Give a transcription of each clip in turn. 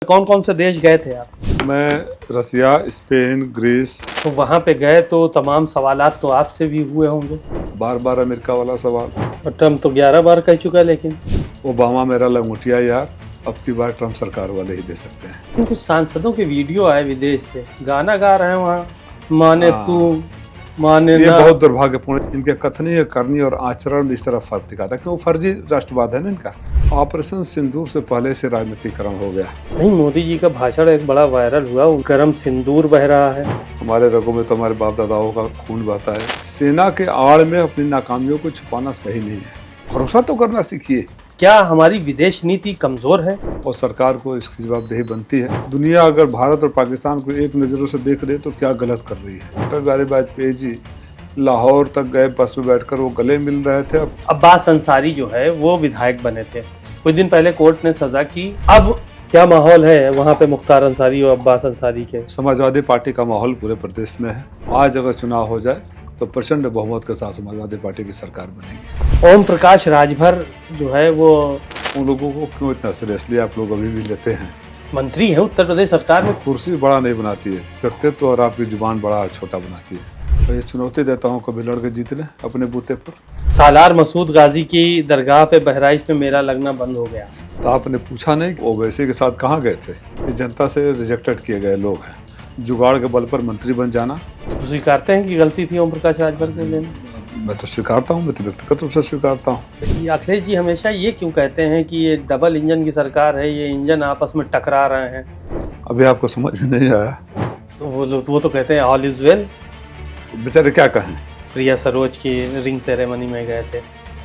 कौन कौन से देश गए थे आप? मैं रसिया, स्पेन, ग्रीस। तो वहाँ पे गए तो तमाम सवालात तो आपसे भी हुए होंगे। बार बार अमेरिका वाला सवाल। और ट्रम्प तो 11 बार कह चुका है, लेकिन ओबामा मेरा लंगोटिया यार, अब की बार ट्रम्प सरकार वाले ही दे सकते हैं। कुछ सांसदों के वीडियो आए विदेश से, गाना गा रहे हैं वहाँ, माने तू माने ये ना। बहुत दुर्भाग्यपूर्ण। इनके कथनी, करनी और आचरण में इस तरह फर्क दिखाता है, क्यों? फर्जी राष्ट्रवाद है ना इनका। ऑपरेशन सिंदूर से पहले से राजनीतिकरण हो गया। नहीं, मोदी जी का भाषण एक बड़ा वायरल हुआ, वो गरम सिंदूर बह रहा है। हमारे रगों में तो हमारे बाप दादाओं का खून बहता है। सेना के आड़ में अपनी नाकामियों को छुपाना सही नहीं है। भरोसा तो करना सीखिए। क्या हमारी विदेश नीति कमजोर है? और सरकार को इसकी जवाबदेही बनती है। दुनिया अगर भारत और पाकिस्तान को एक नज़रों से देख रही है तो क्या गलत कर रही है? अटल बिहारी वाजपेयी जी लाहौर तक गए, बस में बैठकर वो गले मिल रहे थे। अब्बास अंसारी जो है वो विधायक बने थे, कुछ दिन पहले कोर्ट ने सजा की। अब क्या माहौल है वहाँ पे मुख्तार अंसारी और अब्बास अंसारी के? समाजवादी पार्टी का माहौल पूरे प्रदेश में है। आज अगर चुनाव हो जाए तो प्रचंड बहुमत के साथ समाजवादी पार्टी की सरकार बनेगी। ओम प्रकाश राजभर जो है वो उन लोगों को क्यों इतना सीरियसली आप लोग अभी भी लेते हैं? मंत्री है उत्तर प्रदेश सरकार में। कुर्सी बड़ा नहीं बनाती है, व्यक्तित्व और आपकी जुबान बड़ा छोटा बनाती है। तो ये चुनौती देता हूँ, कभी लड़ के जीत लें अपने बूते पर। सालार मसूद गाजी की दरगाह पे बहराइच में मेला लगना बंद हो गया। तो आपने पूछा नहीं ओवैसी के साथ कहाँ गए थे? ये जनता से रिजेक्टेड किए गए लोग हैं। जुगाड़ के बल पर मंत्री बन जाना। तो स्वीकारते हैं कि गलती थी ओम प्रकाश राजभर के लेने? मैं तो स्वीकारता हूँ, मैं तो व्यक्तिगत रूप से स्वीकारता हूँ। अखिलेश जी हमेशा ये क्यों कहते हैं कि ये डबल इंजन की सरकार है, ये इंजन आपस में टकरा रहे हैं? अभी आपको समझ में नहीं आया? तो वो तो कहते हैं ऑल इज वेल। बेचारे क्या कहें। प्रिया सरोज की रिंग सेरेमनी में गए थे,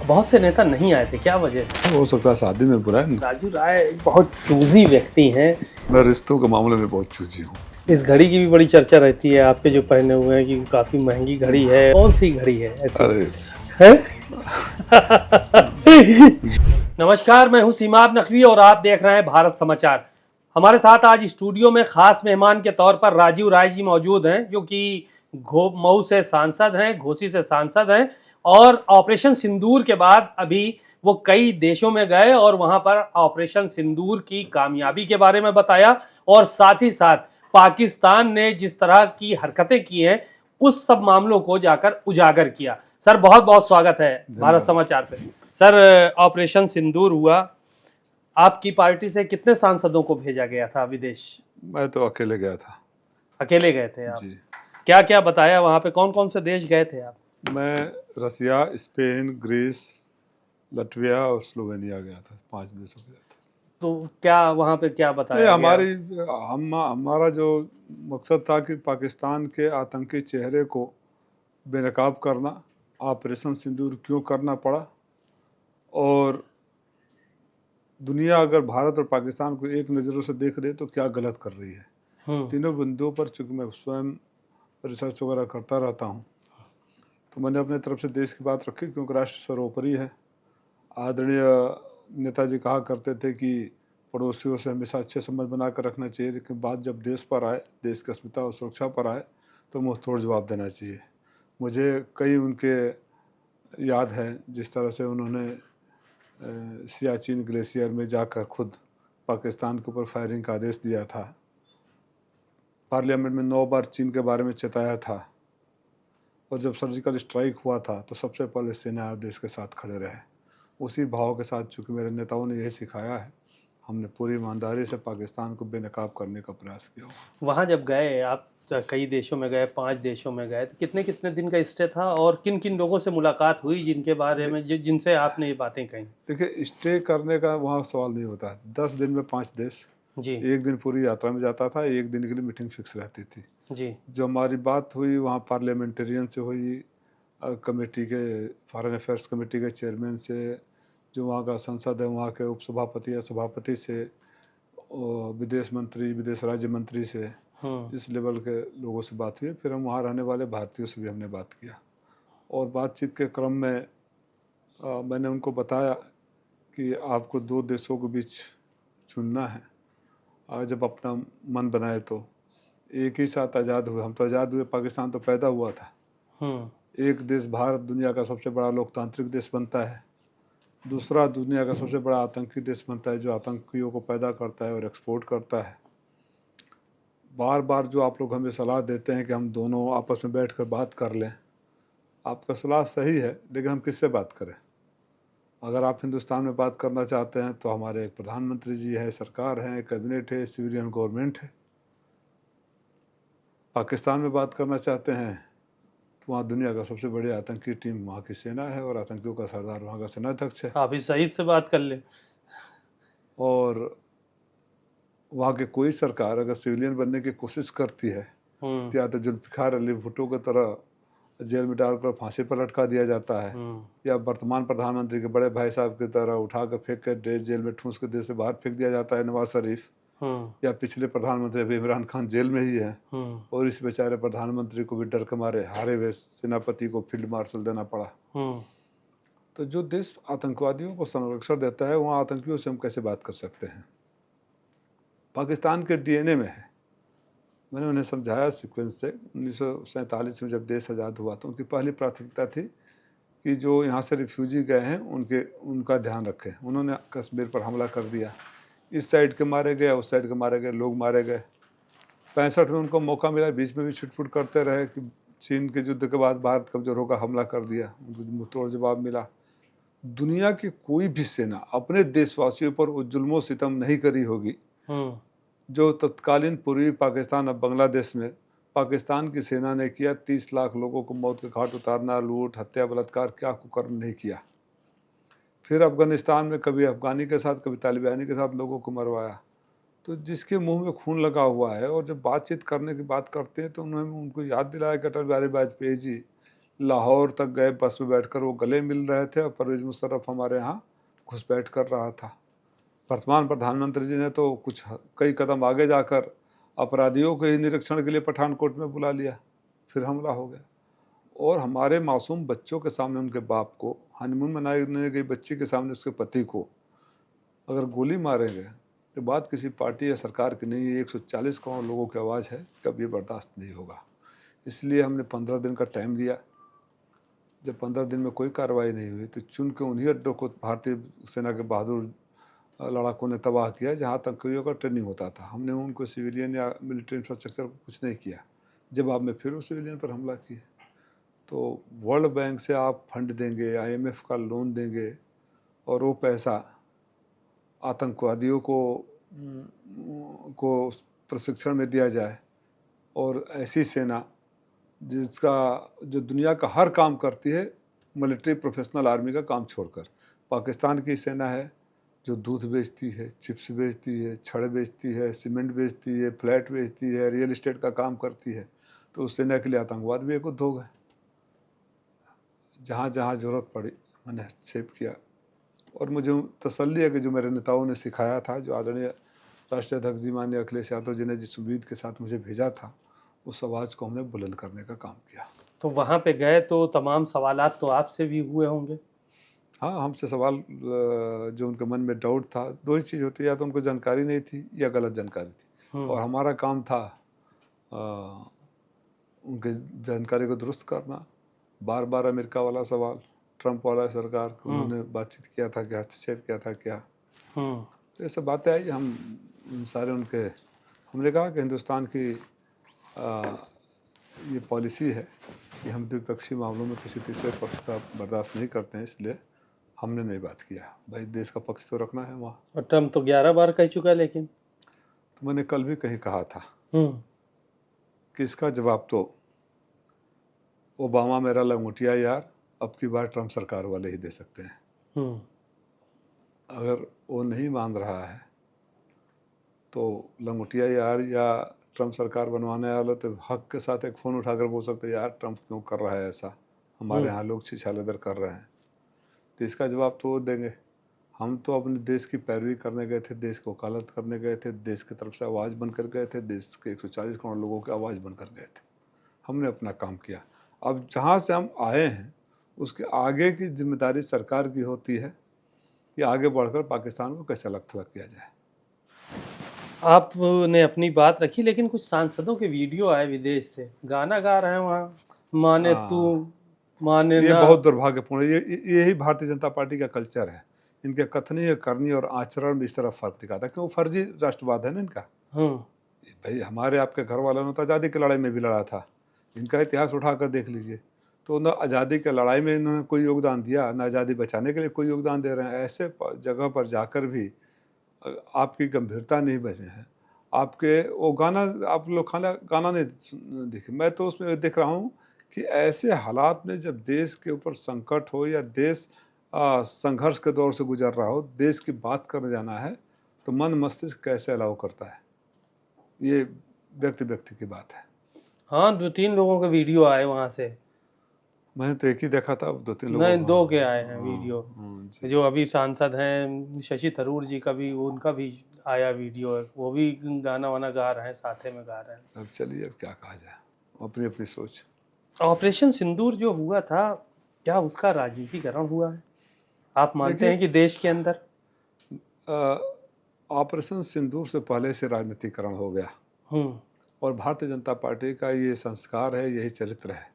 बहुत से नेता नहीं आए थे, क्या वजह? हो सकता है शादी में बुरा है। राजू राय बहुत चूजी व्यक्ति हैं। मैं रिश्तों के मामले में बहुत चूजी हूँ। इस घड़ी की भी बड़ी चर्चा रहती है आपके जो पहने हुए हैं कि काफी महंगी घड़ी है। कौन सी घड़ी है ऐसी? अरे है? नमस्कार, मैं हूं सीमाब नकवी और आप देख रहे हैं भारत समाचार। हमारे साथ आज स्टूडियो में खास मेहमान के तौर पर राजीव राय जी मौजूद हैं, जो कि मऊ से सांसद हैं, घोसी से सांसद हैं और ऑपरेशन सिंदूर के बाद अभी वो कई देशों में गए और वहां पर ऑपरेशन सिंदूर की कामयाबी के बारे में बताया और साथ ही साथ पाकिस्तान ने जिस तरह की हरकतें की हैं उस सब मामलों को जाकर उजागर किया। सर बहुत बहुत स्वागत है भारत समाचार पे। सर, ऑपरेशन सिंदूर हुआ, आपकी पार्टी से कितने सांसदों को भेजा गया था विदेश? मैं तो अकेले गया था। अकेले गए थे आप? जी। क्या क्या बताया वहाँ पे, कौन कौन से देश गए थे आप? मैं रसिया, स्पेन, ग्रीस, लटविया और स्लोवेनिया गया था। 5 देशों गया था। तो क्या वहाँ पे क्या बताया हमारा जो मकसद था कि पाकिस्तान के आतंकी चेहरे को बेनकाब करना। ऑपरेशन सिंदूर क्यों करना पड़ा, और दुनिया अगर भारत और पाकिस्तान को एक नज़रों से देख रही है तो क्या गलत कर रही है? तीनों बिंदुओं पर चूँकि मैं स्वयं रिसर्च वगैरह करता रहता हूँ, तो मैंने अपने तरफ से देश की बात रखी, क्योंकि राष्ट्र सर्वोपरि है। आदरणीय नेताजी कहा करते थे कि पड़ोसियों से हमेशा अच्छे संबंध बनाकर रखना चाहिए, लेकिन बात जब देश पर आए, देश की अस्मिता और सुरक्षा पर आए, तो मुँह तोड़ जवाब देना चाहिए। मुझे कई उनके याद है जिस तरह से उन्होंने सियाचिन ग्लेशियर में जाकर खुद पाकिस्तान के ऊपर फायरिंग का आदेश दिया था। पार्लियामेंट में 9 बार चीन के बारे में चेताया था, और जब सर्जिकल स्ट्राइक हुआ था तो सबसे पहले सेना देश के साथ खड़े रहे। उसी भाव के साथ चूँकि मेरे नेताओं ने यही सिखाया है, हमने पूरी ईमानदारी से पाकिस्तान को बेनकाब करने का प्रयास किया। वहाँ जब गए आप, कई देशों में गए, 5 देशों में गए, तो कितने कितने दिन का स्टे था और किन किन लोगों से मुलाकात हुई जिनके बारे में जिनसे आपने ये बातें कही? देखिए, स्टे करने का वहाँ सवाल नहीं होता है। 10 दिन में 5 देश जी। एक दिन पूरी यात्रा में जाता था, एक दिन के लिए मीटिंग फिक्स रहती थी। जी। जो हमारी बात हुई वहाँ पार्लियामेंटेरियन से हुई, कमेटी के फॉरेन अफेयर्स कमेटी के चेयरमैन से, जो वहाँ का संसद है वहाँ के उपसभापति या सभापति से, विदेश मंत्री, विदेश राज्य मंत्री से, इस लेवल के लोगों से बात हुई। फिर हम वहाँ रहने वाले भारतीयों से भी हमने बात किया, और बातचीत के क्रम में मैंने उनको बताया कि आपको 2 देशों के बीच चुनना है। जब अपना मन बनाए तो एक ही साथ आज़ाद हुए। हम तो आज़ाद हुए, पाकिस्तान तो पैदा हुआ था। एक देश भारत दुनिया का सबसे बड़ा लोकतांत्रिक देश बनता है, दूसरा दुनिया का सबसे बड़ा आतंकी देश बनता है, जो आतंकियों को पैदा करता है और एक्सपोर्ट करता है। बार बार जो आप लोग हमें सलाह देते हैं कि हम दोनों आपस में बैठकर बात कर लें, आपका सलाह सही है, लेकिन हम किससे बात करें? अगर आप हिंदुस्तान में बात करना चाहते हैं तो हमारे एक प्रधानमंत्री जी है, सरकार है, कैबिनेट है, सिविलियन गवर्नमेंट है। पाकिस्तान में बात करना चाहते हैं तो वहाँ दुनिया का सबसे बड़ी आतंकी टीम वहाँ की सेना है और आतंकियों का सरदार वहाँ का सेनाध्यक्ष है। आप इस शहीद से बात कर ले। और वहाँ की कोई सरकार अगर सिविलियन बनने की कोशिश करती है तो या तो जुल्फिकार अली भुट्टो की तरह जेल में डालकर फांसी पर लटका दिया जाता है, या वर्तमान प्रधानमंत्री के बड़े भाई साहब की तरह उठा कर फेंक कर जेल में ठूंस के देश से बाहर फेंक दिया जाता है नवाज शरीफ, या पिछले प्रधानमंत्री अभी इमरान खान जेल में ही है और इस बेचारे प्रधानमंत्री को भी डर के मारे हारे हुए सेनापति को फील्ड मार्शल देना पड़ा। तो जो देश आतंकवादियों को संरक्षण देता है, वहाँ आतंकियों से हम कैसे बात कर सकते हैं? पाकिस्तान के डीएनए में है। मैंने उन्हें समझाया सीक्वेंस से। 1947 में जब देश आज़ाद हुआ तो उनकी पहली प्राथमिकता थी कि जो यहाँ से रिफ्यूजी गए हैं उनका ध्यान रखें। उन्होंने कश्मीर पर हमला कर दिया, इस साइड के मारे गए, उस साइड के मारे गए, लोग मारे गए। 65 में उनको मौका मिला, बीच में भी छुटपुट करते रहे कि चीन के युद्ध के बाद भारत कमजोर होकर हमला कर दिया, उनको मुंहतोड़ जवाब मिला। दुनिया की कोई भी सेना अपने देशवासियों पर वो जुल्मो सितम नहीं करी होगी जो तत्कालीन पूर्वी पाकिस्तान अब बांग्लादेश में पाकिस्तान की सेना ने किया। 30 लाख लोगों को मौत के घाट उतारना, लूट, हत्या, बलात्कार, क्या कुकर्म नहीं किया। फिर अफगानिस्तान में कभी अफगानी के साथ, कभी तालिबानी के साथ लोगों को मरवाया। तो जिसके मुंह में खून लगा हुआ है और जब बातचीत करने की बात करते हैं तो उन्होंने उनको याद दिलाया कि अटल बिहारी वाजपेयी जी लाहौर तक गए, बस में बैठकर वो गले मिल रहे थे और परवेज मुशर्रफ हमारे यहाँ घुसपैठ कर रहा था। वर्तमान प्रधानमंत्री जी ने तो कई कदम आगे जाकर अपराधियों के ही निरीक्षण के लिए पठानकोट में बुला लिया, फिर हमला हो गया। और हमारे मासूम बच्चों के सामने उनके बाप को, हनीमून मनाने गई बच्ची के सामने उसके पति को अगर गोली मारेंगे तो बात किसी पार्टी या सरकार की नहीं है, 140 करोड़ लोगों की आवाज़ है, कब ये बर्दाश्त नहीं होगा। इसलिए हमने 15 दिन का टाइम दिया। जब 15 दिन में कोई कार्रवाई नहीं हुई तो चुन के उन्हीं अड्डों को भारतीय सेना के बहादुर लड़ाकों ने तबाह किया जहाँ आतंकियों का ट्रेनिंग होता था। हमने उनको सिविलियन या मिलिट्री इंफ्रास्ट्रक्चर को कुछ नहीं किया। जवाब में फिर उस सिविलियन पर हमला किए। तो वर्ल्ड बैंक से आप फंड देंगे, IMF का लोन देंगे और वो पैसा आतंकवादियों को प्रशिक्षण में दिया जाए, और ऐसी सेना जो दुनिया का हर काम करती है मिलिट्री प्रोफेशनल आर्मी का काम छोड़कर। पाकिस्तान की सेना है जो दूध बेचती है, चिप्स बेचती है, छड़ बेचती है, सीमेंट बेचती है, फ्लैट बेचती है, रियल इस्टेट का काम करती है। तो उस सेना के लिए आतंकवाद भी एक उद्योग है। जहाँ जहाँ ज़रूरत पड़ी मैंने हस्तक्षेप किया, और मुझे तसल्ली है कि जो मेरे नेताओं ने सिखाया था, जो आदरणीय राष्ट्रीय अध्यक्ष जी माननीय अखिलेश यादव जी ने जिस उम्मीद के साथ मुझे भेजा था, उस आवाज़ को हमने बुलंद करने का काम किया। तो वहाँ पे गए तो तमाम सवालात तो आपसे भी हुए होंगे? हाँ, हमसे सवाल जो उनके मन में डाउट था, दो ही चीज़ होती है, या तो उनको जानकारी नहीं थी या गलत जानकारी थी, और हमारा काम था उनके जानकारी को दुरुस्त करना। बार बार अमेरिका वाला सवाल, ट्रंप वाला सरकार को उन्होंने बातचीत किया था, क्या हस्तक्षेप किया था क्या, तो ये सब बातें आई। हम सारे हमने कहा कि हिंदुस्तान की ये पॉलिसी है कि हम द्विपक्षीय मामलों में किसी तीसरे पक्ष का बर्दाश्त नहीं करते हैं, इसलिए हमने नहीं बात किया। भाई देश का पक्ष तो रखना है वहाँ। और ट्रम्प तो 11 बार कह चुका है। लेकिन तो मैंने कल भी कहीं कहा था कि इसका जवाब तो ओबामा मेरा लंगोटिया यार, अब की बार ट्रम्प सरकार वाले ही दे सकते हैं। अगर वो नहीं मान रहा है तो लंगोटिया यार या ट्रम्प सरकार बनवाने वाला तो हक के साथ एक फ़ोन उठाकर बोल सकते यार ट्रम्प क्यों कर रहा है ऐसा, हमारे यहाँ लोग छिछालेदर कर रहे हैं। तो इसका जवाब तो वो देंगे। हम तो अपने देश की पैरवी करने गए थे, देश को वकालत करने गए थे, देश की तरफ से आवाज़ बनकर गए थे, देश के 140 करोड़ लोगों की आवाज़ बनकर गए थे। हमने अपना काम किया। अब जहाँ से हम आए हैं उसके आगे की जिम्मेदारी सरकार की होती है कि आगे बढ़कर पाकिस्तान को कैसे अलग थलग किया जाए। आपने अपनी बात रखी, लेकिन कुछ सांसदों के वीडियो आए विदेश से, गाना गा रहे हैं वहाँ, माने तू माने ये ना। बहुत दुर्भाग्यपूर्ण है। यही भारतीय जनता पार्टी का कल्चर है इनके कथनीय, करनी और आचरण में इस तरह फर्क दिखाता है, क्यों फर्जी राष्ट्रवाद है ना इनका। भाई हमारे आपके घर वालों ने तो आज़ादी की लड़ाई में भी लड़ा था, इनका इतिहास उठाकर देख लीजिए, तो न आज़ादी की लड़ाई में इन्होंने कोई योगदान दिया, न आज़ादी बचाने के लिए कोई योगदान दे रहे हैं। ऐसे जगह पर जाकर भी आपकी गंभीरता नहीं बचे हैं। आपके वो गाना, आप लोग गाना नहीं देखे, मैं तो उसमें देख रहा हूँ कि ऐसे हालात में जब देश के ऊपर संकट हो या देश संघर्ष के दौर से गुजर रहा हो, देश की बात करने जाना है, तो मन मस्तिष्क कैसे अलाउ करता है। ये व्यक्ति व्यक्ति की बात है। हाँ, 2-3 लोगों के वीडियो आए वहाँ से। मैंने तो एक ही देखा था, 2-3 लोग। नहीं, 2 के आए हैं वीडियो। जी। जो अभी सांसद हैं शशि थरूर जी का भी, उनका भी आया वीडियो है, वो भी गाना वाना गा रहे हैं, साथे में गा रहे हैं। अब चलिए, अब क्या कहा जाए, अपनी अपनी सोच। ऑपरेशन सिंदूर जो हुआ था, क्या उसका राजनीतिकरण हुआ है? आप मानते हैं कि देश के अंदर? ऑपरेशन सिंदूर से पहले से राजनीतिकरण हो गया, और भारतीय जनता पार्टी का ये संस्कार है, यही चरित्र है।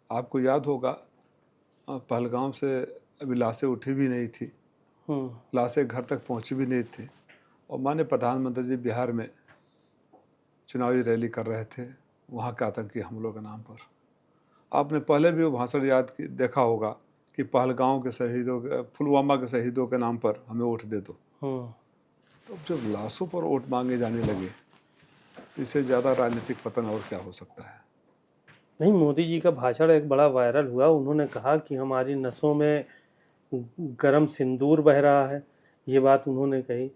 आपको याद होगा, पहलगाम से अभी लाशें उठी भी नहीं थी, लाशें घर तक पहुंची भी नहीं थी, और माननीय प्रधानमंत्री जी बिहार में चुनावी रैली कर रहे थे वहाँ के आतंकी हमलों के नाम पर। आपने पहले भी वो भाषण देखा होगा कि पहलगाम के शहीदों, पुलवामा के शहीदों के नाम पर हमें वोट दे दो। तो जब लाशों पर वोट मांगे जाने लगे, इससे ज़्यादा राजनीतिक पतन और क्या हो सकता है। नहीं, मोदी जी का भाषण एक बड़ा वायरल हुआ। उन्होंने कहा कि हमारी नसों में गरम सिंदूर बह रहा है, ये बात उन्होंने कही।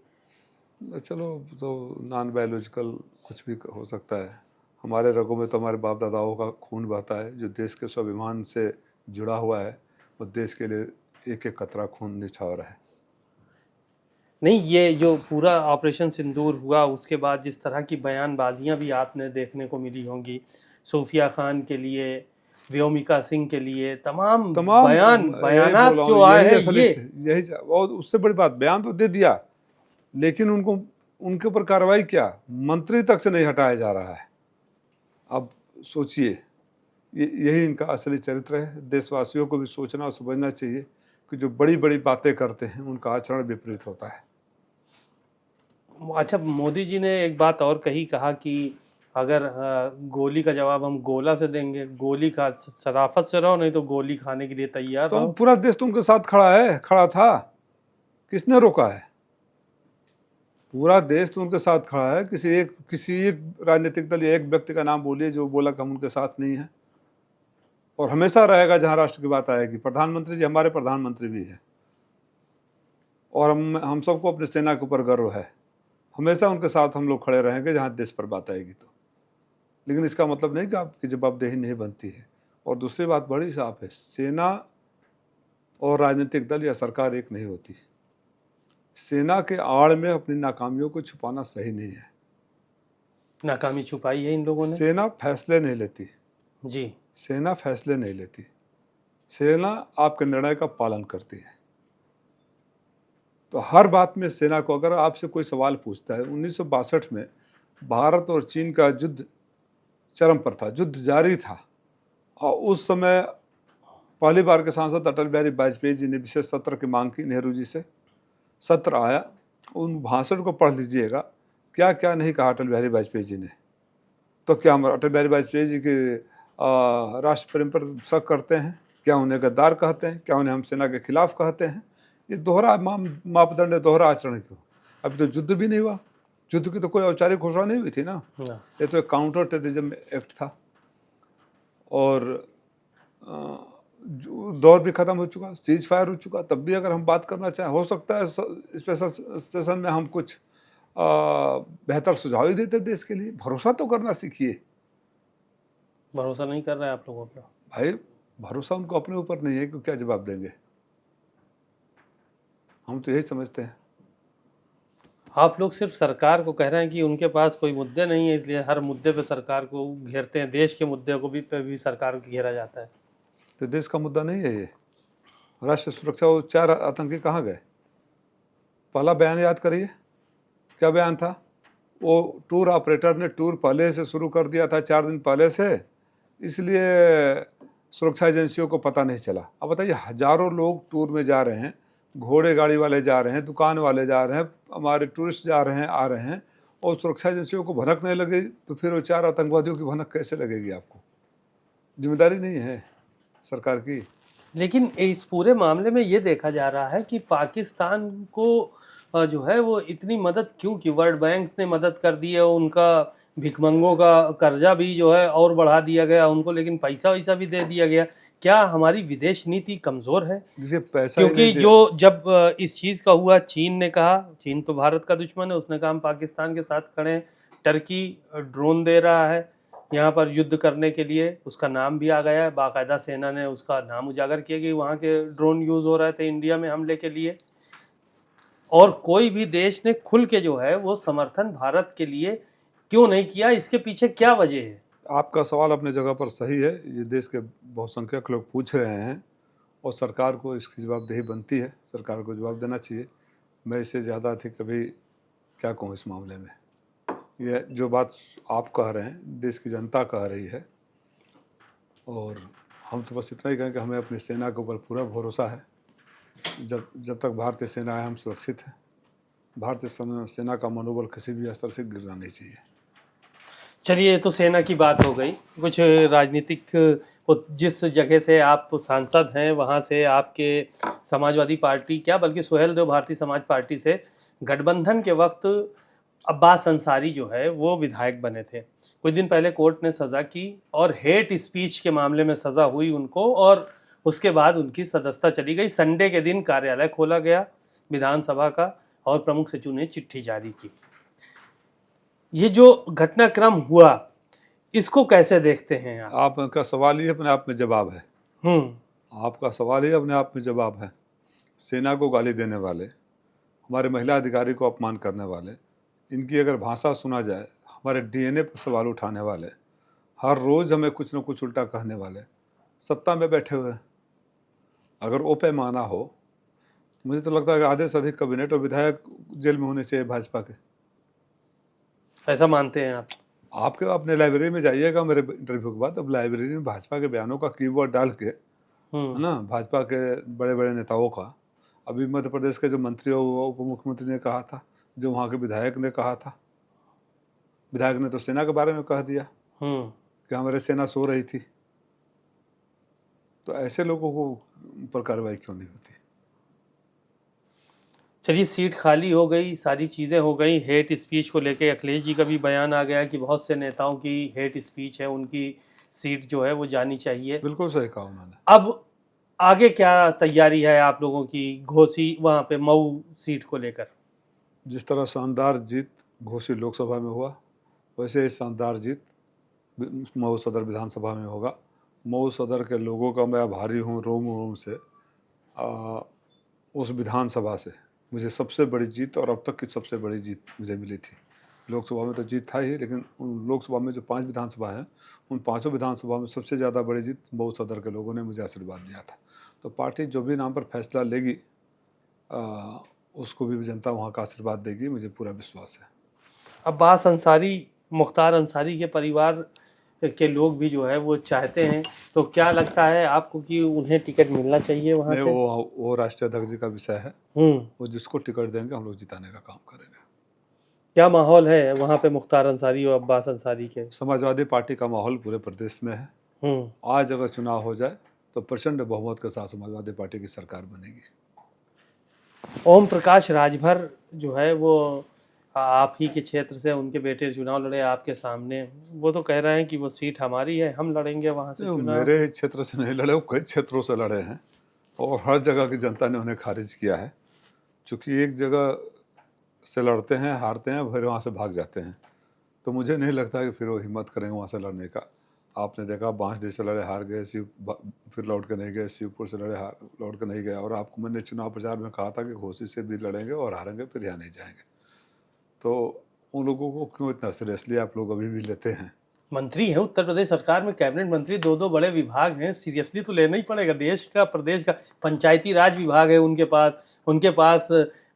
चलो, तो नॉन बायोलॉजिकल कुछ भी हो सकता है। हमारे रगों में तो हमारे बाप दादाओं का खून बहता है, जो देश के स्वाभिमान से जुड़ा हुआ है, वो देश के लिए एक एक कतरा खून निछावर है। नहीं, ये जो पूरा ऑपरेशन सिंदूर हुआ, उसके बाद जिस तरह की बयानबाजियां भी आपने देखने को मिली होंगी, सूफिया खान के लिए, व्योमिका सिंह के लिए, तमाम बयानात जो आए हैं, यही और उससे बड़ी बात, बयान तो दे दिया, लेकिन उनके ऊपर कार्रवाई क्या, मंत्री तक से नहीं हटाया जा रहा है। अब सोचिए, यही इनका असली चरित्र है। देशवासियों को भी सोचना और समझना चाहिए कि जो बड़ी बड़ी बातें करते हैं उनका आचरण विपरीत होता है। अच्छा, मोदी जी ने एक बात और कहा कि अगर गोली का जवाब हम गोला से देंगे, गोली खा, शराफत से रहो, नहीं तो गोली खाने के लिए तैयार रहो। तो पूरा देश तो उनके साथ खड़ा था, किसने रोका है? पूरा देश तो उनके साथ खड़ा है। किसी एक राजनीतिक दल या एक व्यक्ति का नाम बोलिए जो बोला कि हम उनके साथ नहीं है, और हमेशा रहेगा जहां राष्ट्र की बात आएगी। प्रधानमंत्री जी हमारे प्रधानमंत्री भी है, और हम सबको अपनी सेना के ऊपर गर्व है। हमेशा उनके साथ हम लोग खड़े रहेंगे जहां देश पर बात आएगी तो। लेकिन इसका मतलब नहीं कि आपकी जवाबदेही नहीं बनती है। और दूसरी बात बड़ी साफ है, सेना और राजनीतिक दल या सरकार एक नहीं होती। सेना के आड़ में अपनी नाकामियों को छुपाना सही नहीं है। नाकामी छुपाई है इन लोगों ने। सेना फैसले नहीं लेती जी, सेना फैसले नहीं लेती। सेना आपके निर्णय का पालन करती है। तो हर बात में सेना को, अगर आपसे कोई सवाल पूछता है, 1962 में भारत और चीन का युद्ध चरम पर था, युद्ध जारी था, और उस समय पहली बार के सांसद अटल बिहारी वाजपेयी जी ने विशेष सत्र की मांग की नेहरू जी से। सत्र आया, उन भाषण को पढ़ लीजिएगा, क्या क्या नहीं कहा अटल बिहारी वाजपेयी जी ने। तो क्या हम अटल बिहारी वाजपेयी जी के राष्ट्र प्रेम पर शक करते हैं? क्या उन्हें गद्दार कहते हैं? क्या उन्हें हम सेना के खिलाफ कहते हैं? ये दोहरा मापदंड है, दोहरा आचरण क्यों? अभी तो युद्ध भी नहीं हुआ, युद्ध की तो कोई औपचारिक घोषणा नहीं हुई थी ना। ये तो एक काउंटर टेररिज्म एक्ट था, और दौर भी खत्म हो चुका, सीज फायर हो चुका। तब भी अगर हम बात करना चाहें, हो सकता है स्पेशल सेशन में हम कुछ बेहतर सुझाव ही देते देश के लिए। भरोसा तो करना सीखिए। भरोसा नहीं कर रहे हैं आप लोगों पर? भाई, भरोसा उनको अपने ऊपर नहीं है कि क्या जवाब देंगे। हम तो यही समझते हैं। आप लोग सिर्फ सरकार को कह रहे हैं कि उनके पास कोई मुद्दे नहीं है, इसलिए हर मुद्दे पे सरकार को घेरते हैं। देश के मुद्दे को भी सरकार को घेरा जाता है। तो देश का मुद्दा नहीं है ये राष्ट्रीय सुरक्षा। वो 4 आतंकी कहाँ गए? पहला बयान याद करिए, क्या बयान था? वो टूर ऑपरेटर ने टूर पहले से शुरू कर दिया था, 4 दिन पहले से, इसलिए सुरक्षा एजेंसियों को पता नहीं चला। अब बताइए, हजारों लोग टूर में जा रहे हैं, घोड़े गाड़ी वाले जा रहे हैं, दुकान वाले जा रहे हैं, हमारे टूरिस्ट जा रहे हैं, आ रहे हैं, और सुरक्षा एजेंसियों को भनक नहीं लगे तो फिर वो 4 आतंकवादियों की भनक कैसे लगेगी आपको? जिम्मेदारी नहीं है सरकार की। लेकिन इस पूरे मामले में ये देखा जा रहा है कि पाकिस्तान को जो है वो इतनी मदद क्यों की? वर्ल्ड बैंक ने मदद कर दी है, उनका भिखमंगों का कर्जा भी जो है और बढ़ा दिया गया उनको, लेकिन पैसा वैसा भी दे दिया गया। क्या हमारी विदेश नीति कमज़ोर है? देखिए पैसा ही क्योंकि नहीं दे, जो जब इस चीज़ का हुआ, चीन ने कहा, चीन तो भारत का दुश्मन है, उसने कहा हम पाकिस्तान के साथ खड़े हैं। टर्की ड्रोन दे रहा है यहाँ पर युद्ध करने के लिए, उसका नाम भी आ गया है, बाकायदा सेना ने उसका नाम उजागर किया कि वहाँ के ड्रोन यूज़ हो रहे थे इंडिया में हमले के लिए। और कोई भी देश ने खुल के जो है वो समर्थन भारत के लिए क्यों नहीं किया? इसके पीछे क्या वजह है? आपका सवाल अपने जगह पर सही है। ये देश के बहुसंख्यक लोग पूछ रहे हैं और सरकार को इसकी जवाबदेही बनती है, सरकार को जवाब देना चाहिए। मैं इससे ज़्यादा अधिक कभी क्या कहूँ इस मामले में। ये जो बात आप कह रहे हैं देश की जनता कह रही है, और हम तो बस इतना ही कहें कि हमें अपनी सेना के ऊपर पूरा भरोसा है। जब तक भारतीय सेना है हम सुरक्षित हैं। भारतीय सेना का मनोबल किसी भी स्तर से गिरना नहीं चाहिए। चलिए, ये तो सेना की बात हो गई। कुछ राजनीतिक, जिस जगह से आप सांसद हैं वहाँ से आपके समाजवादी पार्टी, क्या बल्कि सुहेलदेव भारतीय समाज पार्टी से गठबंधन के वक्त अब्बास अंसारी जो है वो विधायक बने थे। कुछ दिन पहले कोर्ट ने सज़ा की और हेट स्पीच के मामले में सज़ा हुई उनको, और उसके बाद उनकी सदस्यता चली गई। संडे के दिन कार्यालय खोला गया विधानसभा का और प्रमुख सचिव ने चिट्ठी जारी की। ये जो घटनाक्रम हुआ, इसको कैसे देखते हैं आप? आपका सवाल ही अपने आप में जवाब है। आपका सवाल ही अपने आप में जवाब है। सेना को गाली देने वाले, हमारे महिला अधिकारी को अपमान करने वाले, इनकी अगर भाषा सुना जाए, हमारे डीएनए पर सवाल उठाने वाले, हर रोज़ हमें कुछ न कुछ उल्टा कहने वाले सत्ता में बैठे हुए हैं। अगर ओ पैमाना हो, मुझे तो लगता है कि आधे से अधिक कैबिनेट और विधायक जेल में होने चाहिए भाजपा के। ऐसा मानते हैं आप? आपके अपने लाइब्रेरी में जाइएगा मेरे इंटरव्यू के बाद, अब लाइब्रेरी में भाजपा के बयानों का कीवर्ड डाल के, है ना, भाजपा के बड़े बड़े नेताओं का, अभी मध्य प्रदेश के जो मंत्री और उप मुख्यमंत्री ने कहा था, जो वहाँ के विधायक ने कहा था, विधायक ने तो सेना के बारे में कह दिया कि हमारे सेना सो रही थी। तो ऐसे लोगों को ऊपर कार्रवाई क्यों नहीं होती? चलिए, सीट खाली हो गई, सारी चीज़ें हो गई। हेट स्पीच को लेके अखिलेश जी का भी बयान आ गया कि बहुत से नेताओं की हेट स्पीच है, उनकी सीट जो है वो जानी चाहिए। बिल्कुल सही कहा उन्होंने। अब आगे क्या तैयारी है आप लोगों की घोसी वहाँ पे मऊ सीट को लेकर? जिस तरह शानदार जीत घोसी लोकसभा में हुआ, वैसे ही शानदार जीत मऊ सदर विधानसभा में होगा। मऊ सदर के लोगों का मैं आभारी हूँ रोम रोम से। उस विधानसभा से मुझे सबसे बड़ी जीत, और अब तक की सबसे बड़ी जीत मुझे मिली थी। लोकसभा में तो जीत था ही, लेकिन उन लोकसभा में जो 5 विधानसभा हैं, उन 5 विधानसभा में सबसे ज़्यादा बड़ी जीत मऊ सदर के लोगों ने मुझे आशीर्वाद दिया था। तो पार्टी जो भी नाम पर फैसला लेगी, उसको भी जनता वहाँ का आशीर्वाद देगी, मुझे पूरा विश्वास है। अब्बास अंसारी, मुख्तार अंसारी के परिवार के लोग भी जो है वो चाहते हैं, तो क्या लगता है आपको कि उन्हें टिकट मिलना चाहिए वहाँ से? वो राष्ट्रीय अध्यक्ष जी का विषय है। वो जिसको टिकट देंगे हम लोग जिताने का काम करेंगे। क्या माहौल है वहाँ पे मुख्तार अंसारी और अब्बास अंसारी के? समाजवादी पार्टी का माहौल पूरे प्रदेश में है। आज अगर चुनाव हो जाए तो प्रचंड बहुमत के साथ समाजवादी पार्टी की सरकार बनेगी। ओम प्रकाश राजभर जो है वो आप ही के क्षेत्र से, उनके बेटे चुनाव लड़े आपके सामने, वो तो कह रहे हैं कि वो सीट हमारी है, हम लड़ेंगे वहाँ से चुनाव। मेरे ही क्षेत्र से नहीं लड़े, वो कई क्षेत्रों से लड़े हैं और हर जगह की जनता ने उन्हें खारिज किया है। चूँकि एक जगह से लड़ते हैं, हारते हैं, फिर वहाँ से भाग जाते हैं, तो मुझे नहीं लगता कि फिर वो हिम्मत करेंगे वहाँ से लड़ने का। आपने देखा बांसडीह से लड़े, हार गए, फिर लौट के नहीं गए, शिवपुर से लड़े, लौट के नहीं गए, और आपको मैंने चुनाव प्रचार में कहा था कि घोसी से भी लड़ेंगे और हारेंगे, फिर यहाँ नहीं जाएंगे। तो उन लोगों को क्यों इतना सीरियसली आप लोग अभी भी लेते हैं? मंत्री हैं उत्तर प्रदेश सरकार में, कैबिनेट मंत्री, 2 बड़े विभाग हैं, सीरियसली तो लेना ही पड़ेगा। देश का, प्रदेश का पंचायती राज विभाग है उनके पास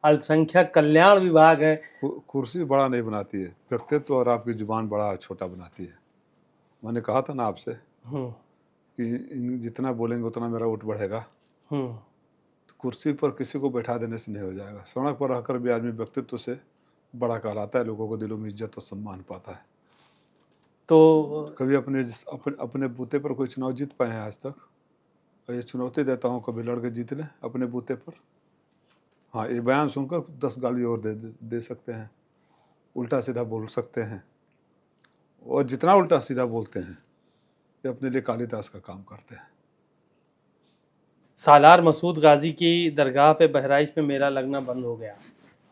अल्पसंख्यक कल्याण विभाग है। कुर्सी बड़ा नहीं बनाती है, व्यक्तित्व और आपकी जुबान बड़ा छोटा बनाती है। मैंने कहा था ना आपसे कि जितना बोलेंगे उतना मेरा वोट बढ़ेगा। तो कुर्सी पर किसी को बैठा देने से नहीं हो जाएगा। सड़क पर रहकर भी आदमी व्यक्तित्व से बड़ा कहलाता है, लोगों को दिलों में इज्जत और सम्मान पाता है। तो कभी अपने बूते पर कोई चुनाव जीत पाए हैं आज तक? और ये चुनौती देता हूँ, कभी लड़ के जीत लें अपने बूते पर। हाँ, ये बयान सुनकर 10 गाली और दे सकते हैं, उल्टा सीधा बोल सकते हैं, और जितना उल्टा सीधा बोलते हैं ये अपने लिए कालिदास का काम करते हैं। सालार मसूद गाजी की दरगाह पे बहराइच में मेला लगना बंद हो गया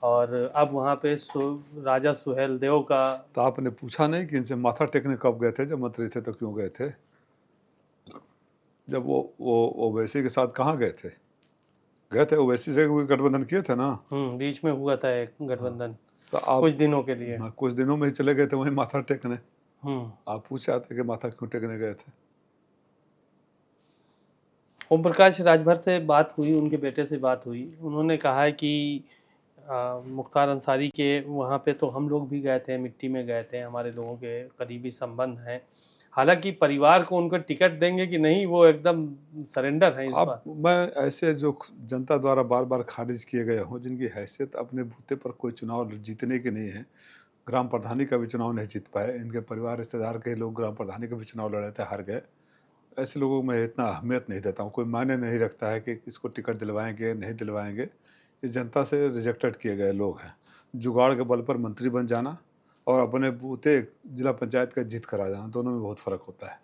और अब वहाँ पे राजा सुहेल देव का। तो आपने पूछा नहीं कि इनसे माथा टेकने कब गए थे? जब मंत्री थे तो क्यों गए थे? जब वो ओवैसी के साथ कहाँ गए थे? गए थे ओवैसी से कोई गठबंधन किए थे ना? बीच में हुआ था एक गठबंधन, तो आप कुछ दिनों के लिए। हाँ, कुछ दिनों में ही चले गए थे वहीं माथा टेकने। हम्म आप पूछे आते कि माथा क्यों टेकने गए थे? ओम प्रकाश राजभर से बात हुई, उनके बेटे से बात हुई, उन्होंने कहा है कि मुख्तार अंसारी के वहाँ पे तो हम लोग भी गए थे, मिट्टी में गए थे, हमारे लोगों के करीबी संबंध हैं। हालांकि परिवार को उनको टिकट देंगे कि नहीं, वो एकदम सरेंडर है इस बार। अब मैं ऐसे जो जनता द्वारा बार बार खारिज किए गए हों, जिनकी हैसियत अपने बूते पर कोई चुनाव जीतने की नहीं है, ग्राम प्रधानी का भी चुनाव नहीं जीत पाए, इनके परिवार रिश्तेदार के लोग ग्राम प्रधानी का भी चुनाव लड़े थे, हार गए, ऐसे लोगों को मैं इतना अहमियत नहीं देता हूँ। कोई मायने नहीं रखता है कि किसको टिकट दिलवाएंगे नहीं दिलवाएंगे। ये जनता से रिजेक्टेड किए गए लोग हैं। जुगाड़ के बल पर मंत्री बन जाना और अपने बूते जिला पंचायत का जीत करा जाना, दोनों में बहुत फ़र्क होता है।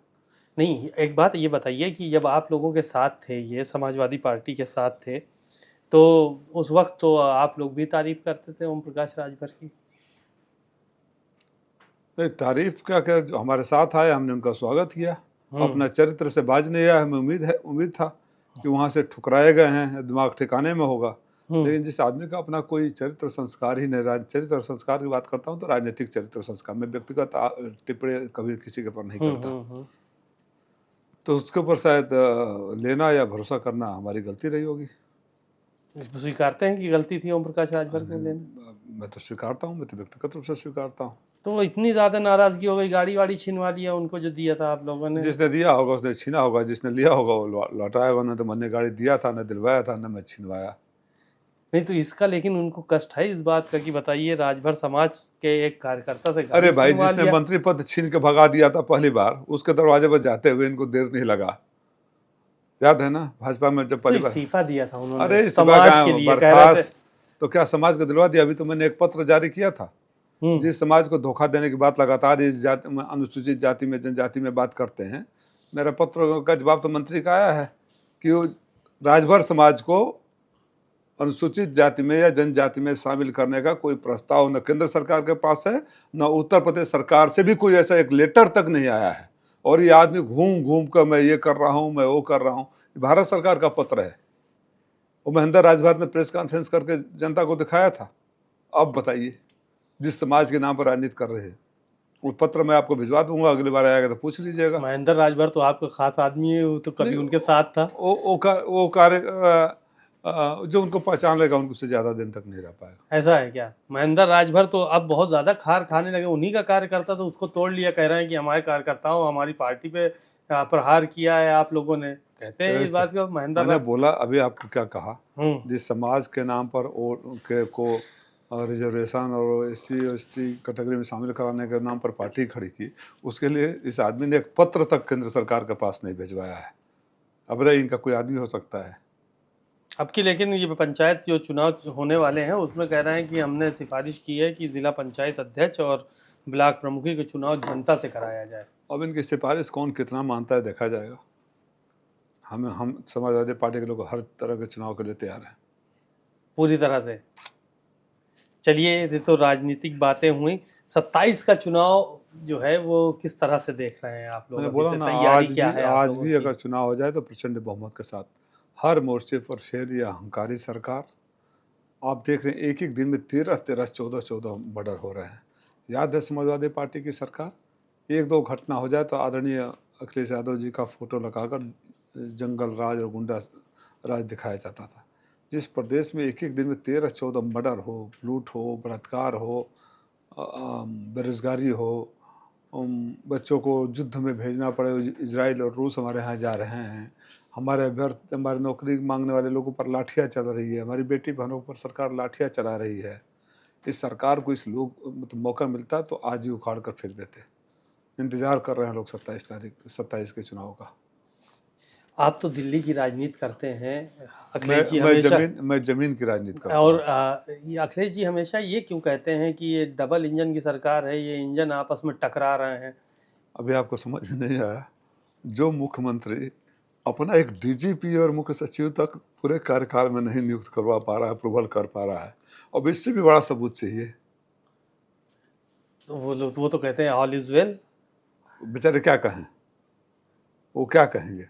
नहीं, एक बात ये बताइए कि जब आप लोगों के साथ थे, ये समाजवादी पार्टी के साथ थे, तो उस वक्त तो आप लोग भी तारीफ करते थे ओम प्रकाश राजभर की। नहीं, तारीफ क्या क्या, जो हमारे साथ आए हमने उनका स्वागत किया। अपना चरित्र से बाज नहीं आया, हमें उम्मीद था कि वहाँ से ठुकराए गए हैं, दिमाग ठिकाने में होगा। लेकिन जिस आदमी का अपना कोई चरित्र संस्कार ही नहीं, चरित्र संस्कार की बात करता हूँ तो राजनीतिक चरित्र संस्कार, मैं व्यक्तिगत टिप्पणी कभी किसी के ऊपर नहीं करता। तो उसके ऊपर शायद लेना या भरोसा करना हमारी गलती रही होगी। स्वीकारते हैं कि गलती थी ओम प्रकाश राजभर को लेना? मैं तो स्वीकारता हूँ, मैं तो व्यक्तिगत रूप से स्वीकारता हूँ। तो इतनी ज़्यादा नाराज़गी हो गई, गाड़ी वाड़ी छीनवा लिया उनको जो दिया था आप लोगों ने? जिसने दिया होगा उसने छीना होगा, जिसने लिया होगा वो लौटाया होगा। न तो मैंने गाड़ी दिया था, न दिलवाया था, न मैं छीनवाया। नहीं तो इसका लेकिन उनको कष्ट है इस बात का कि बताइए, राजभर समाज के एक कार्यकर्ता से अरे भाई, जिसने मंत्री पद छीन के भगा दिया था पहली बार, उसके दरवाजे पर जाते हुए इनको देर नहीं लगा। याद है ना, भाजपा में जब पहली बार इस्तीफा दिया था उन्होंने, अरे समाज के लिए कह रहे थे। तो क्या समाज को दिलवा दिया? अभी तो मैंने एक पत्र जारी किया था। जिस समाज को धोखा देने की बात लगातार इस जाति में, अनुसूचित जाति में, जनजाति में बात करते हैं, मेरा पत्र का जवाब तो मंत्री का आया है कि वो राजभर समाज को अनुसूचित जाति में या जनजाति में शामिल करने का कोई प्रस्ताव न केंद्र सरकार के पास है, न उत्तर प्रदेश सरकार से भी कोई ऐसा एक लेटर तक नहीं आया है। और ये आदमी घूम घूम कर मैं ये कर रहा हूँ, मैं वो कर रहा हूँ। भारत सरकार का पत्र है। वो महेंद्र राजभर ने प्रेस कॉन्फ्रेंस करके जनता को दिखाया था। अब बताइए, जिस समाज के नाम पर राजनीति कर रहे हैं, वो पत्र मैं आपको भिजवा दूंगा, अगली बार आएगा तो पूछ लीजिएगा। महेंद्र राजभर तो आपका खास आदमी है, वो तो कभी उनके साथ था। वो कार्य जो उनको पहचान लेगा उनको ज्यादा दिन तक नहीं रह पाएगा। ऐसा है क्या? महेंद्र राजभर तो अब बहुत ज्यादा खार खाने लगे, उन्हीं का कार्यकर्ता तो उसको तोड़ लिया, कह रहे हैं कि हमारे कार्यकर्ताओं हमारी पार्टी पे प्रहार किया है आप लोगों ने, कहते हैं इस बात को महेंद्र। मैंने बोला अभी आपको क्या कहा, जिस समाज के नाम पर को रिजर्वेशन और SC/ST कैटेगरी में शामिल कराने के नाम पर पार्टी खड़ी की, उसके लिए इस आदमी ने एक पत्र तक केंद्र सरकार के पास नहीं भिजवाया है। अब बताइए, इनका कोई आदमी हो सकता है? अब की लेकिन ये पंचायत जो चुनाव होने वाले हैं उसमें कह रहे हैं कि हमने सिफारिश की है कि जिला पंचायत अध्यक्ष और ब्लॉक प्रमुखी के चुनाव जनता से कराया जाए। अब इनकी सिफारिश कौन कितना मानता है देखा जाएगा। हम समाजवादी पार्टी के लोग हर तरह के चुनाव के लिए तैयार हैं, पूरी तरह से। चलिए, ये तो राजनीतिक बातें हुई। 27 का चुनाव जो है वो किस तरह से देख रहे हैं आप लोग? मैंने बोला ना, तैयारी क्या है आज भी अगर चुनाव हो जाए तो प्रचंड बहुमत के साथ हर मोर्चे पर शेर या अहंकारी सरकार। आप देख रहे हैं एक एक दिन में 13, 14 मर्डर हो रहे हैं। याद है समाजवादी पार्टी की सरकार, एक दो घटना हो जाए तो आदरणीय अखिलेश यादव जी का फोटो लगाकर जंगल राज और गुंडा राज दिखाया जाता था। जिस प्रदेश में एक एक दिन में 13-14 मर्डर हो, लूट हो, बलात्कार हो, बेरोजगारी हो, बच्चों को युद्ध में भेजना पड़े, इजराइल और रूस हमारे यहाँ जा रहे हैं, हमारे अभ्यर्थी, हमारे नौकरी मांगने वाले लोगों पर लाठियाँ चल रही है, हमारी बेटी बहनों पर सरकार लाठियाँ चला रही है। इस सरकार को इस लोग मतलब मौका मिलता तो आज ही उखाड़ कर फेंक देते। इंतजार कर रहे हैं लोग 27 के चुनाव का। आप तो दिल्ली की राजनीति करते हैं, मैं अखिलेश जी मैं हमेशा, जमीन मैं जमीन की राजनीति करता और हूँ। ये अखिलेश जी हमेशा ये क्यों कहते हैं कि ये डबल इंजन की सरकार है, ये इंजन आपस में टकरा रहे हैं? अभी आपको समझ में नहीं आया, जो मुख्यमंत्री अपना एक डीजीपी और मुख्य सचिव तक पूरे कार्यकाल में नहीं नियुक्त करवा पा रहा है, अप्रूवल कर पा रहा है, अब इससे भी बड़ा सबूत चाहिए। तो वो तो कहते हैं ऑल इज वेल। बेचारे क्या कहें, वो क्या कहेंगे?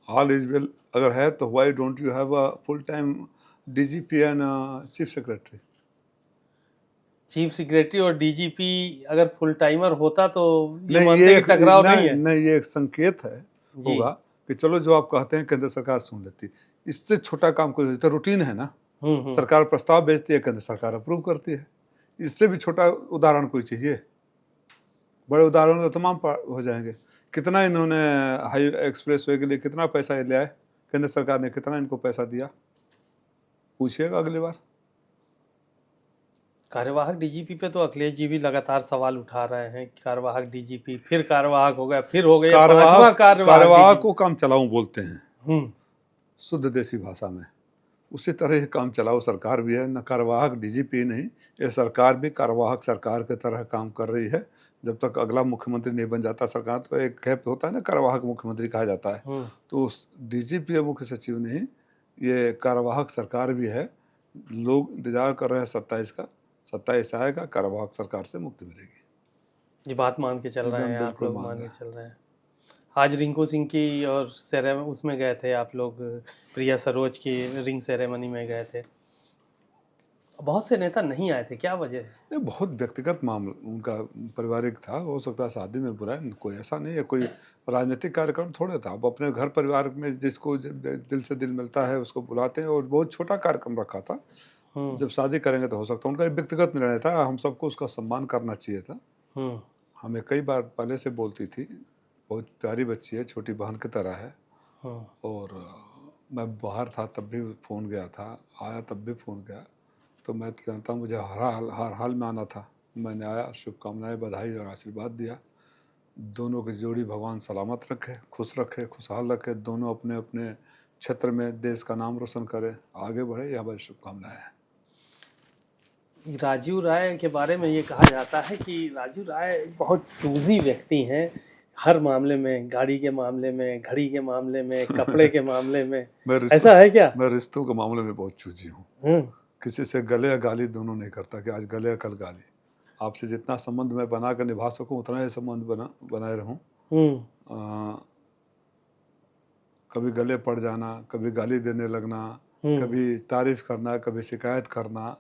ऑल इज वेल अगर है तो why don't you have a full time DGP and chief secretary? Chief secretary और डीजीपी अगर फुल टाइमर होता तो ये नहीं, मानते हैं कि टकराव नहीं है। नहीं, ये एक संकेत है जी। होगा कि चलो जो आप कहते हैं केंद्र सरकार सुन लेती। इससे छोटा काम कोई तो रूटीन है ना, सरकार प्रस्ताव भेजती है, केंद्र सरकार अप्रूव करती है। इससे भी छोटा उदाहरण कोई चाहिए? बड़े उदाहरण तो तमाम हो जाएंगे। कितना इन्होंने हाई एक्सप्रेस वे के लिए कितना पैसा ले आए, केंद्र सरकार ने कितना इनको पैसा दिया, पूछिएगा अगली बार। कार्यवाहक डीजीपी पे तो अखिलेश जी भी लगातार सवाल उठा रहे हैं कि कार्यवाहक डीजीपी, फिर कार्यवाहक हो गया, फिर हो गया पांचवा कार्यवाहक को काम चलाऊ बोलते हैं DGP। शुद्ध देसी भाषा में। उसी तरह ये काम चलाऊ सरकार भी है, न कार्यवाहक डीजीपी नहीं, ये सरकार भी कार्यवाहक सरकार की तरह काम कर रही है। जब तक अगला मुख्यमंत्री नहीं बन जाता सरकार, तो एक गैप होता है ना, कार्यवाहक मुख्यमंत्री कहा जाता है। तो उस डीजीपी या मुख्य सचिव नहीं, ये कार्यवाहक सरकार भी है। लोग इंतजार कर रहे हैं 27 का, 27 आएगा, कार्यवाहक सरकार से मुक्ति मिलेगी। ये बात मान के चल रहे एकदम हैं आप बिल्कुल लोग, मान मान के रहे चल रहे हैं। आज रिंकू सिंह की और उसमें गए थे आप लोग, प्रिया सरोज की रिंग सेरेमनी में गए थे। बहुत से नेता नहीं आए थे, क्या वजह है? ये बहुत व्यक्तिगत मामला उनका पारिवारिक था, हो सकता है शादी में बुरा है, कोई ऐसा नहीं है, कोई राजनीतिक कार्यक्रम थोड़े था। अब अपने घर परिवार में जिसको दिल से दिल मिलता है उसको बुलाते हैं, और बहुत छोटा कार्यक्रम रखा था। जब शादी करेंगे तो हो सकता है, उनका एक व्यक्तिगत निर्णय था, हम सबको उसका सम्मान करना चाहिए था। हमें कई बार पहले से बोलती थी, बहुत प्यारी बच्ची है, छोटी बहन की तरह है। और मैं बाहर था तब भी फ़ोन गया था, आया तब भी फ़ोन गया। तो मैं जानता हूँ मुझे हर हाल में आना था। मैंने आया, शुभकामनाएं, बधाई और आशीर्वाद दिया। दोनों की जोड़ी भगवान सलामत रखे, खुश रखे, खुशहाल रखे, दोनों अपने अपने क्षेत्र में देश का नाम रोशन करें, आगे बढ़े, यह हमारी शुभकामनाएं हैं। राजीव राय के बारे में ये कहा जाता है कि राजीव राय बहुत चूजी व्यक्ति हैं, हर मामले में, गाड़ी के मामले में, घड़ी के मामले में, कपड़े के मामले में। ऐसा है क्या? मैं रिश्तों के मामले में बहुत चूजी हूँ। किसी से गले या गाली दोनों नहीं करता कि आज गले या कल गाली। आपसे जितना संबंध मैं बना कर निभा सकूं उतना ही संबंध बनाए रहूं। कभी गले पड़ जाना, कभी गाली देने लगना, कभी तारीफ करना, कभी शिकायत करना,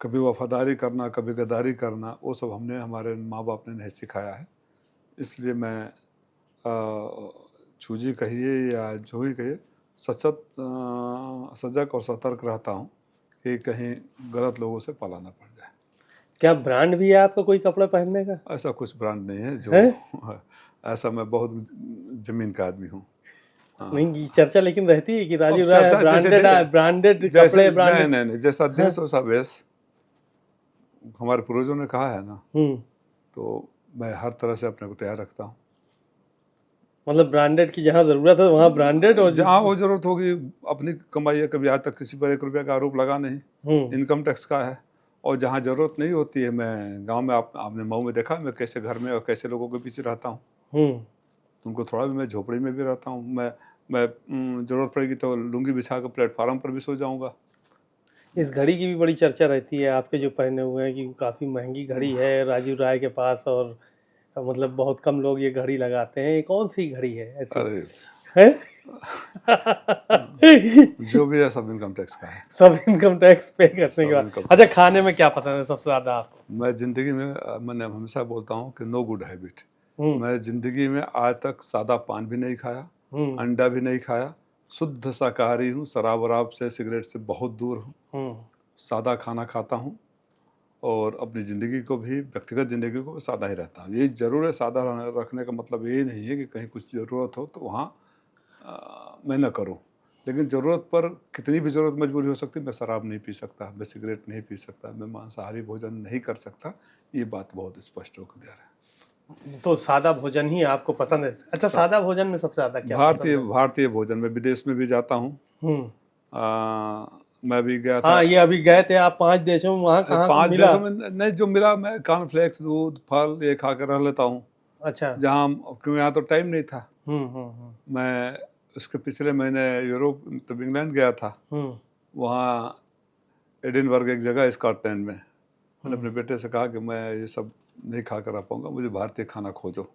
कभी वफादारी करना, कभी गद्दारी करना, वो सब हमने, हमारे माँ बाप ने नहीं सिखाया है। इसलिए मैं चूजी कहिए या जो ही कहिए, सजग और सतर्क रहता हूँ कि कहीं गलत लोगों से पाला ना पड़ जाए। क्या ब्रांड भी है आपका कोई कपड़ा पहनने का? ऐसा कुछ ब्रांड नहीं है जो ऐसा, मैं बहुत जमीन का आदमी हूँ। नहीं, चर्चा लेकिन रहती है कि राजीव राय ब्रांडेड कपड़े, ब्रांडेड। नहीं, जैसा देश वैसा वेश, हमारे पूर्वजों ने कहा है ना, तो मैं हर तरह से अपने को तैयार रखता हूँ। मतलब ब्रांडेड की जहाँ जरूरत है वहाँ ब्रांडेड, और जहाँ वो जरूरत होगी, अपनी कमाई है, कभी आज तक किसी पर 1 रुपया का आरोप लगा नहीं, इनकम टैक्स का है। और जहाँ जरूरत नहीं होती है, मैं गांव में, आपने मऊ में देखा मैं कैसे घर में और कैसे लोगों के पीछे रहता हूँ। तुमको थोड़ा भी, मैं झोपड़ी में भी रहता हूँ, मैं जरूरत पड़ेगी तो लुंगी बिछा कर प्लेटफार्म पर भी सो जाऊँगा। इस घड़ी की भी बड़ी चर्चा रहती है आपके जो पहने हुए हैं, कि काफ़ी महंगी घड़ी है राजीव राय के पास, और मतलब बहुत कम लोग ये घड़ी लगाते हैं। कौन सी घड़ी है ऐसी? अरे है? जो भी है सब इनकम टैक्स का है। सब इनकम टैक्स पे करने के बाद। अच्छा, खाने में क्या पसंद है सबसे ज़्यादा आपको? मैं ज़िंदगी में, मैंने हमेशा बोलता हूँ कि नो गुड हैबिट। मैं ज़िंदगी में आज तक सादा पान भी नहीं खाया, अंडा भी नहीं खाया, शुद्ध शाकाहारी हूँ, शराब वराब से, सिगरेट से बहुत दूर हूँ, सादा खाना खाता हूँ, और अपनी ज़िंदगी को भी, व्यक्तिगत ज़िंदगी को सादा ही रहता हूँ। ये ज़रूर है, सादा रखने का मतलब ये नहीं है कि कहीं कुछ ज़रूरत हो तो वहाँ मैं न करूं, लेकिन ज़रूरत पर कितनी भी ज़रूरत मजबूरी हो सकती है, मैं शराब नहीं पी सकता, मैं सिगरेट नहीं पी सकता, मैं मांसाहारी भोजन नहीं कर सकता, ये बात बहुत स्पष्ट हो क्लियर है। तो सादा भोजन ही आपको पसंद है। अच्छा, सादा भोजन में सबसे ज़्यादा क्या पसंद है? भारतीय भोजन में विदेश में भी जाता हूँ। मैं भी गया था। हाँ, ये अभी गए थे आप 5 देशों में, वहाँ कहाँ 5 मिला? देशों में नहीं, जो मिला मैं कॉर्नफ्लेक्स, दूध, फल ये खा कर रह लेता हूँ। अच्छा। जहाँ क्योंकि यहाँ तो टाइम नहीं था। हम्म। मैं उसके पिछले महीने यूरोप मतलब इंग्लैंड गया था। वहाँ एडिनबर्ग एक जगह है स्कॉटलैंड में। मैंने अपने बेटे से कहा कि मैं ये सब नहीं खा कर आ पाऊँगा, मुझे भारतीय खाना खोजो।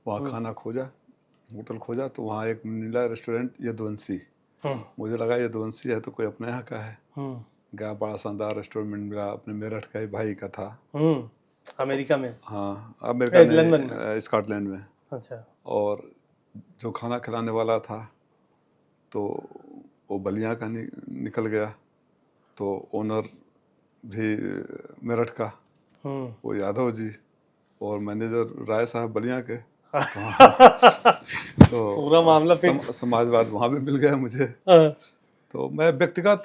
वहाँ खाना खोजा, होटल खोजा, तो वहाँ एक मिला रेस्टोरेंट यदुवंशी। मुझे लगा यदुवंशी है तो कोई अपने यहाँ का है। गया, बड़ा शानदार रेस्टोरेंट मिला, अपने मेरठ का ही भाई का था। अमेरिका में? हाँ, अमेरिका में, लंदन में, स्कॉटलैंड में। अच्छा। और जो खाना खिलाने वाला था तो वो बलिया का निकल गया, तो ओनर भी मेरठ का, वो यादव जी, और मैनेजर राय साहब बलिया के। तो पूरा मामला फिर समाजवाद वहाँ भी मिल गया मुझे। तो मैं व्यक्तिगत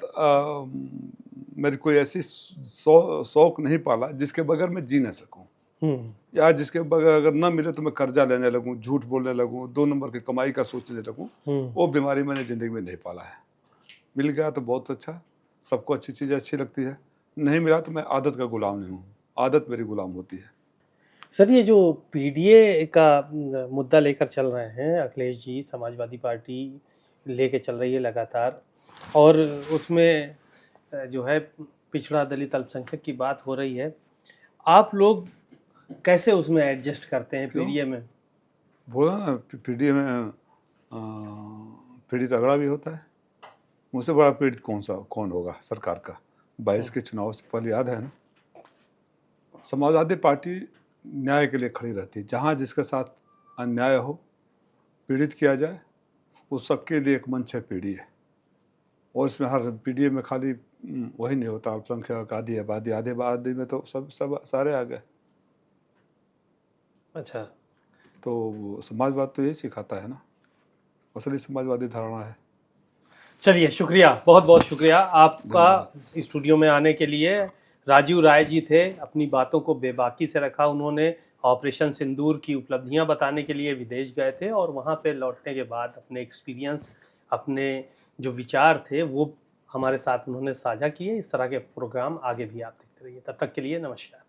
मेरी कोई ऐसी शौक नहीं पाला जिसके बगैर मैं जी ना सकूं, या जिसके बगैर अगर ना मिले तो मैं कर्जा लेने लगूं, झूठ बोलने लगूं, 2 नंबर की कमाई का सोचने लगूं। वो बीमारी मैंने ज़िंदगी में नहीं पाला है। मिल गया तो बहुत अच्छा, सबको अच्छी चीज़ अच्छी लगती है, नहीं मिला तो मैं आदत का गुलाम नहीं हूँ, आदत मेरी गुलाम होती है। सर, ये जो पीडीए का मुद्दा लेकर चल रहे हैं अखिलेश जी, समाजवादी पार्टी लेके चल रही है लगातार, और उसमें जो है पिछड़ा दलित अल्पसंख्यक की बात हो रही है, आप लोग कैसे उसमें एडजस्ट करते हैं पीडीए में? बोला ना, पीडीए में पीड़ित अगड़ा भी होता है। मुझसे बड़ा पीड़ित कौन होगा सरकार का? 22 के चुनाव से पहले याद है ना, समाजवादी पार्टी न्याय के लिए खड़ी रहती है। जहाँ जिसके साथ अन्याय हो, पीड़ित किया जाए, वो सबके लिए एक मंच है पीडीए। और इसमें हर पीडीए में खाली वही नहीं होता, अल्पसंख्यक, आदि आबादी, आधे आबादी में तो सब सारे आ गए। अच्छा। तो समाजवाद तो यही सिखाता है ना, असली समाजवादी धारणा है। चलिए, शुक्रिया, बहुत बहुत शुक्रिया आपका स्टूडियो में आने के लिए। राजीव राय जी थे, अपनी बातों को बेबाकी से रखा उन्होंने। ऑपरेशन सिंदूर की उपलब्धियां बताने के लिए विदेश गए थे, और वहां पे लौटने के बाद अपने एक्सपीरियंस, अपने जो विचार थे वो हमारे साथ उन्होंने साझा किए। इस तरह के प्रोग्राम आगे भी आप देखते रहिए। तब तक के लिए नमस्कार।